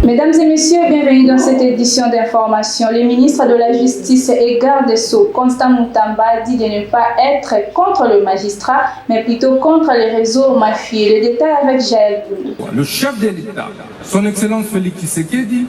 Mesdames et messieurs, bienvenue dans cette édition d'information. Le ministre de la Justice et garde des Sceaux, Constant Mutamba, dit de ne pas être contre le magistrat, mais plutôt contre les réseaux mafieux. Le détail avec Jaël Boulou. Le chef de l'État, son Excellence Félix Tshisekedi,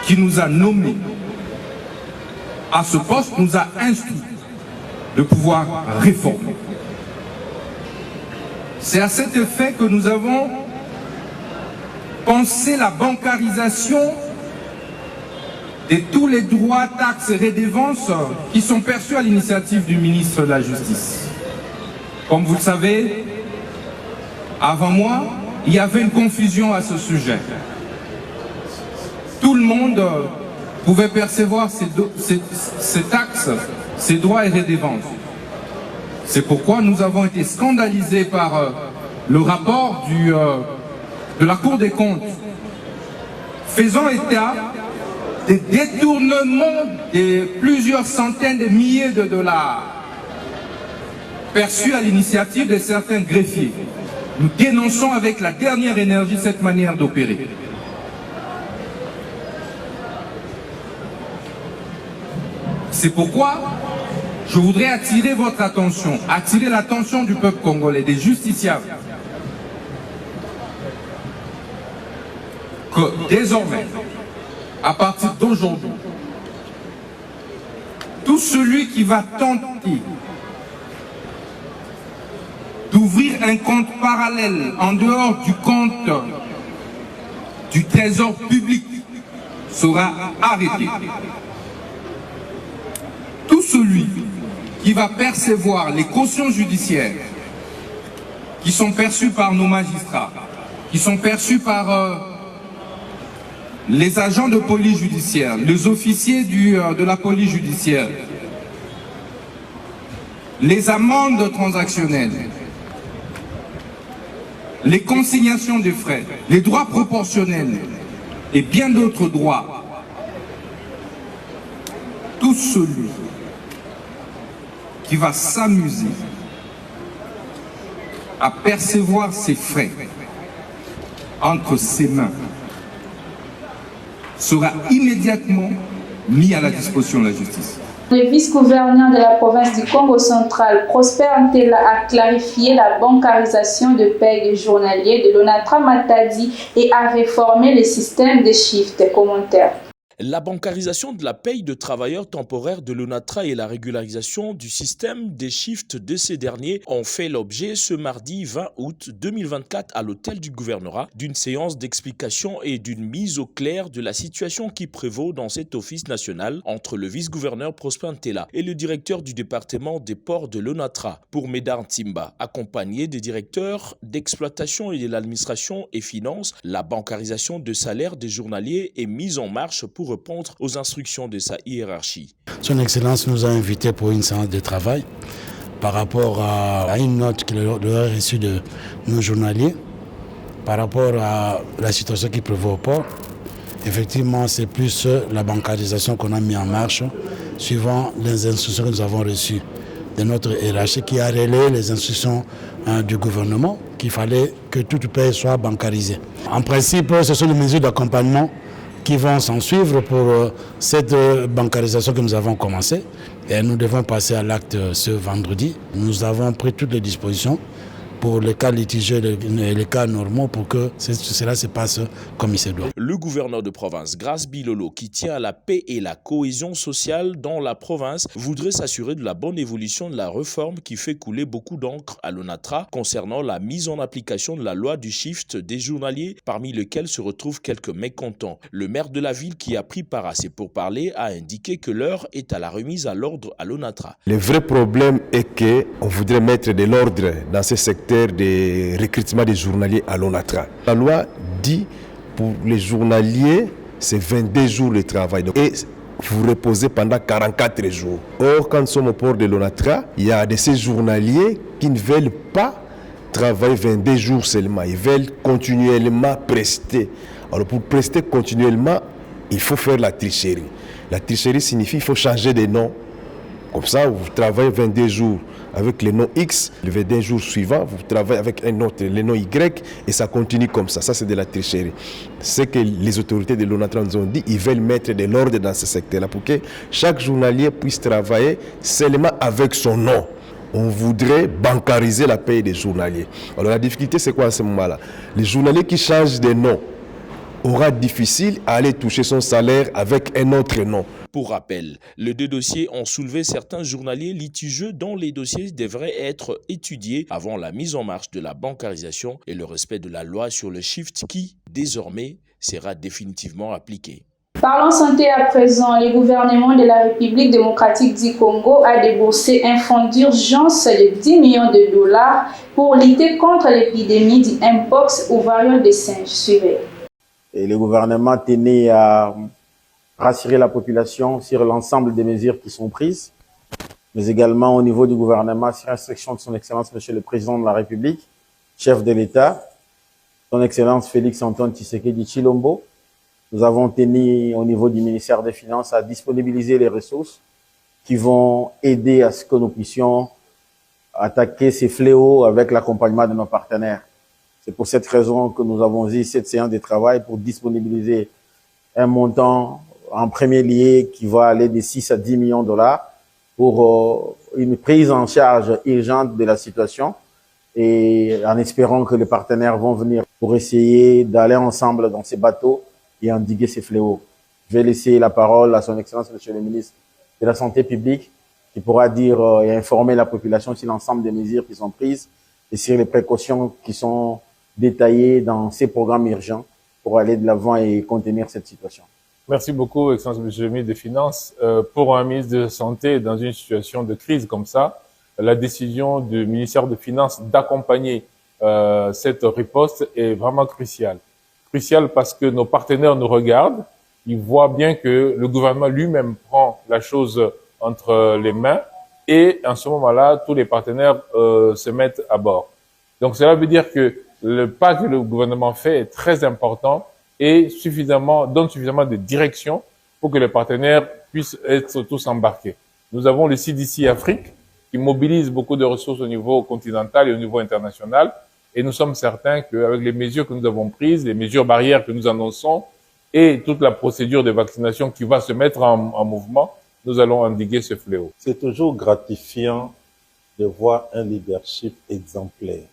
qui nous a nommés à ce poste, nous a instruit de pouvoir réformer. C'est à cet effet que nous avons pensé la bancarisation de tous les droits, taxes et redevances qui sont perçus à l'initiative du ministre de la Justice. Comme vous le savez, avant moi, il y avait une confusion à ce sujet. Tout le monde pouvait percevoir ces taxes, ces droits et redevances. C'est pourquoi nous avons été scandalisés par le rapport de la Cour des comptes faisant état des détournements de plusieurs centaines de milliers de dollars perçus à l'initiative de certains greffiers. Nous dénonçons avec la dernière énergie cette manière d'opérer. C'est pourquoi je voudrais attirer votre attention, attirer l'attention du peuple congolais, des justiciables, que désormais, à partir d'aujourd'hui, tout celui qui va tenter d'ouvrir un compte parallèle en dehors du compte du trésor public sera arrêté. Tout celui qui va percevoir les cautions judiciaires qui sont perçues par nos magistrats, qui sont perçues par les agents de police judiciaire, les officiers de la police judiciaire, les amendes transactionnelles, les consignations de frais, les droits proportionnels et bien d'autres droits. Tout celui qui va s'amuser à percevoir ces frais entre ses mains sera immédiatement mis à la disposition de la justice. Le vice-gouverneur de la province du Congo central, Prosper Ntela, a clarifié la bancarisation de paye journaliers de l'ONATRA Matadi et a réformé le système des shifts. Commentaires. La bancarisation de la paye de travailleurs temporaires de l'ONATRA et la régularisation du système des shifts de ces derniers ont fait l'objet ce mardi 20 août 2024 à l'hôtel du gouvernorat d'une séance d'explication et d'une mise au clair de la situation qui prévaut dans cet office national entre le vice-gouverneur Prosper Ntela et le directeur du département des ports de l'ONATRA pour Médard Ntimba, accompagné des directeurs d'exploitation et de l'administration et finances. La bancarisation de salaires des journaliers est mise en marche pour répondre aux instructions de sa hiérarchie. Son Excellence nous a invités pour une séance de travail par rapport à une note qu'il a reçue de nos journaliers, par rapport à la situation qui prévaut au port. Effectivement, c'est plus la bancarisation qu'on a mis en marche, suivant les instructions que nous avons reçues de notre hiérarchie qui a relayé les instructions du gouvernement qu'il fallait que toute paie soit bancarisée. En principe, ce sont des mesures d'accompagnement qui vont s'en suivre pour cette bancarisation que nous avons commencée. Et nous devons passer à l'acte ce vendredi. Nous avons pris toutes les dispositions pour les cas litigieux et les cas normaux pour que cela se passe comme il se doit. Le gouverneur de province, Grace Bilolo, qui tient à la paix et la cohésion sociale dans la province, voudrait s'assurer de la bonne évolution de la réforme qui fait couler beaucoup d'encre à l'ONATRA concernant la mise en application de la loi du shift des journaliers, parmi lesquels se retrouvent quelques mécontents. Le maire de la ville, qui a pris part à ces pourparlers, a indiqué que l'heure est à la remise à l'ordre à l'ONATRA. Le vrai problème est qu'on voudrait mettre de l'ordre dans ce secteur de recrutement des journaliers à l'ONATRA. La loi dit pour les journaliers, c'est 22 jours de travail. Et vous reposez pendant 44 jours. Or, quand nous sommes au port de l'ONATRA, il y a de ces journaliers qui ne veulent pas travailler 22 jours seulement. Ils veulent continuellement prester. Alors, pour prester continuellement, il faut faire la tricherie. La tricherie signifie qu'il faut changer de nom Comme ça, vous travaillez 22 jours avec le nom X, le 22 jours suivant, vous travaillez avec un autre, le nom Y, et ça continue comme ça. Ça, c'est de la tricherie. C'est que les autorités de l'ONATRA nous ont dit, ils veulent mettre de l'ordre dans ce secteur-là pour que chaque journalier puisse travailler seulement avec son nom. On voudrait bancariser la paye des journaliers. Alors la difficulté, c'est quoi à ce moment-là? Les journaliers qui changent de nom aura difficile à aller toucher son salaire avec un autre nom. Pour rappel, les deux dossiers ont soulevé certains journaliers litigieux dont les dossiers devraient être étudiés avant la mise en marche de la bancarisation et le respect de la loi sur le shift qui, désormais, sera définitivement appliqué. Parlons santé à présent. Le gouvernement de la République démocratique du Congo a déboursé un fonds d'urgence de 10 millions de dollars pour lutter contre l'épidémie du Mpox ou variole des singes. Suivez. Et le gouvernement tenait à rassurer la population sur l'ensemble des mesures qui sont prises, mais également au niveau du gouvernement sur instruction de son Excellence Monsieur le Président de la République, chef de l'État, son Excellence Félix Antoine Tshisekedi Tshilombo. Nous avons tenu au niveau du ministère des Finances à disponibiliser les ressources qui vont aider à ce que nous puissions attaquer ces fléaux avec l'accompagnement de nos partenaires. C'est pour cette raison que nous avons eu cette séance de travail pour disponibiliser un montant en premier lieu qui va aller de 6 à 10 millions de dollars pour une prise en charge urgente de la situation et en espérant que les partenaires vont venir pour essayer d'aller ensemble dans ces bateaux et endiguer ces fléaux. Je vais laisser la parole à son Excellence Monsieur le Ministre de la Santé publique qui pourra dire et informer la population sur l'ensemble des mesures qui sont prises et sur les précautions qui sont détaillées dans ces programmes urgents pour aller de l'avant et contenir cette situation. Merci beaucoup, Excellence Monsieur le Ministre des Finances. Pour un ministre de la Santé dans une situation de crise comme ça, la décision du ministère des Finances d'accompagner cette riposte est vraiment cruciale. Cruciale parce que nos partenaires nous regardent, ils voient bien que le gouvernement lui-même prend la chose entre les mains et en ce moment-là, tous les partenaires se mettent à bord. Donc cela veut dire que le pas que le gouvernement fait est très important et donne suffisamment de direction pour que les partenaires puissent être tous embarqués. Nous avons le CDC Afrique qui mobilise beaucoup de ressources au niveau continental et au niveau international et nous sommes certains qu'avec les mesures que nous avons prises, les mesures barrières que nous annonçons et toute la procédure de vaccination qui va se mettre en mouvement, nous allons endiguer ce fléau. C'est toujours gratifiant de voir un leadership exemplaire,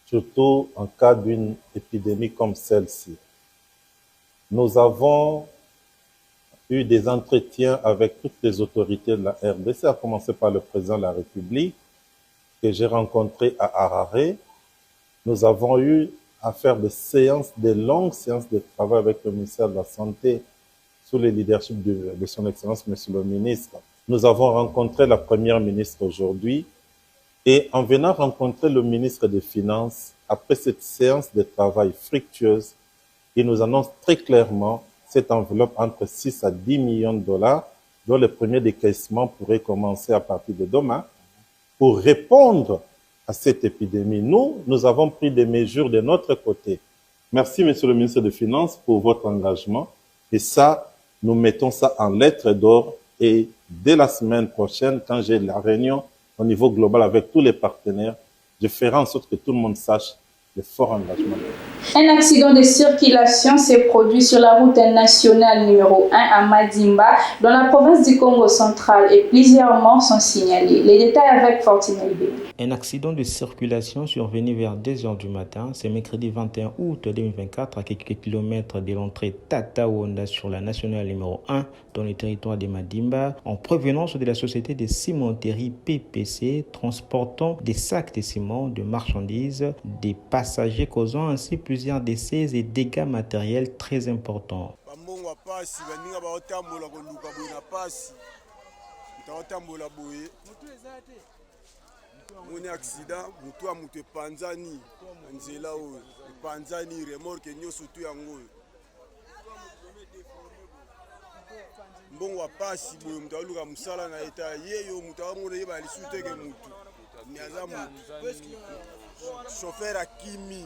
surtout en cas d'une épidémie comme celle-ci. Nous avons eu des entretiens avec toutes les autorités de la RDC, à commencer par le président de la République, que j'ai rencontré à Harare. Nous avons eu à faire des longues séances de travail avec le ministère de la Santé, sous le leadership de son Excellence, Monsieur le Ministre. Nous avons rencontré la Première ministre aujourd'hui et en venant rencontrer le ministre des Finances, après cette séance de travail fructueuse, il nous annonce très clairement cette enveloppe entre 6 à 10 millions de dollars, dont le premier décaissement pourrait commencer à partir de demain, pour répondre à cette épidémie. Nous avons pris des mesures de notre côté. Merci, Monsieur le ministre des Finances, pour votre engagement. Et ça, nous mettons ça en lettres d'or. Et dès la semaine prochaine, quand j'ai la réunion au niveau global avec tous les partenaires, je ferai en sorte que tout le monde sache le fort engagement. Un accident de circulation s'est produit sur la route nationale numéro 1 à Madimba, dans la province du Congo central, et plusieurs morts sont signalés. Les détails avec Fortune Elbé. Un accident de circulation survenu vers 2h du matin, ce mercredi 21 août 2024, à quelques kilomètres de l'entrée Tata Wanda sur la nationale numéro 1 dans le territoire de Madimba, en provenance de la société de cimenterie PPC, transportant des sacs de ciment, de marchandises, des passagers, causant ainsi plusieurs décès et dégâts matériels très importants. Moni accident mutu amutu panzani nzela oyo panzani remorque nyoso tu yango mbongo apasi boyo mutu aluka musala na eta yeyo mutu amona yeba lisuteke mutu nyaza mutu chauffeur akimi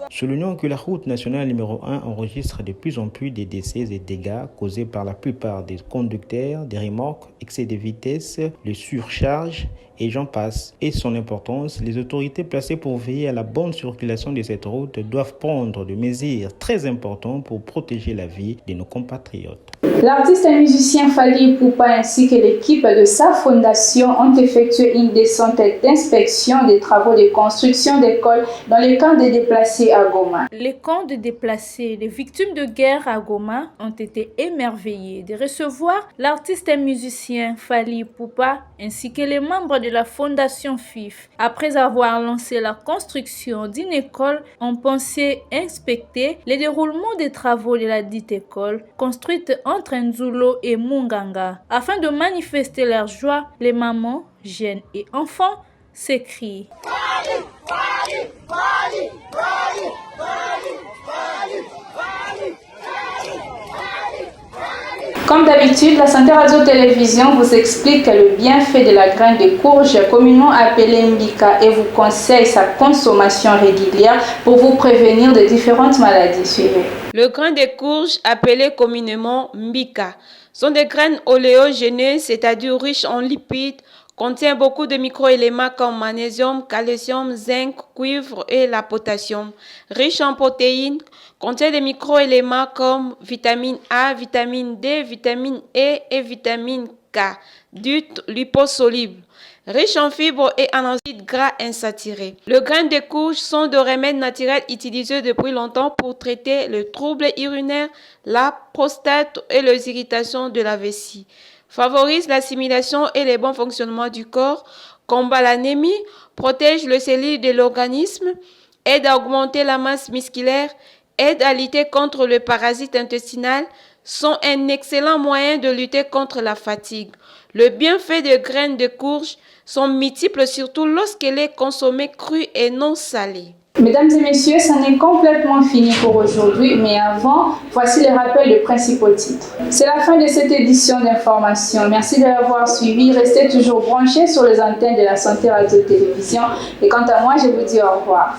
Soulignons que la route nationale numéro 1 enregistre de plus en plus des décès et dégâts causés par la plupart des conducteurs, des remorques, excès de vitesse, les surcharges et j'en passe. Et son importance, les autorités placées pour veiller à la bonne circulation de cette route doivent prendre des mesures très importantes pour protéger la vie de nos compatriotes. L'artiste et musicien Fally Ipupa ainsi que l'équipe de sa fondation ont effectué une descente d'inspection des travaux de construction d'écoles dans les camps de déplacés à Goma. Les camps de déplacés, les victimes de guerre à Goma ont été émerveillés de recevoir l'artiste et musicien Fally Ipupa ainsi que les membres de la fondation FIF. Après avoir lancé la construction d'une école, ont pensé inspecter le déroulement des travaux de la dite école construite entre Nzulo et Munganga. Afin de manifester leur joie, les mamans, jeunes et enfants s'écrient. Comme d'habitude, la Santé Radio-Télévision vous explique le bienfait de la graine de courge, communément appelée Mbika, et vous conseille sa consommation régulière pour vous prévenir de différentes maladies. Suivez. Le grain de courge, appelé communément Mbika, sont des graines oléogeneuses, c'est-à-dire riches en lipides, contient beaucoup de microéléments comme magnésium, calcium, zinc, cuivre et la potassium. Riche en protéines, contient des microéléments comme vitamine A, vitamine D, vitamine E et vitamine K, dites liposolubles. Riche en fibres et en acides gras insaturés. Le grain de courge sont des remèdes naturels utilisés depuis longtemps pour traiter le trouble urinaire, la prostate et les irritations de la vessie. Favorise l'assimilation et le bon fonctionnement du corps, combat l'anémie, protège les cellules de l'organisme, aide à augmenter la masse musculaire, aide à lutter contre le parasite intestinal, sont un excellent moyen de lutter contre la fatigue. Le bienfait des graines de courge sont multiples, surtout lorsqu'elle est consommée crue et non salée. Mesdames et messieurs, ça n'est complètement fini pour aujourd'hui, mais avant, voici les rappels de principaux titres. C'est la fin de cette édition d'information. Merci de l'avoir suivi. Restez toujours branchés sur les antennes de la Santé Radio-Télévision. Et quant à moi, je vous dis au revoir.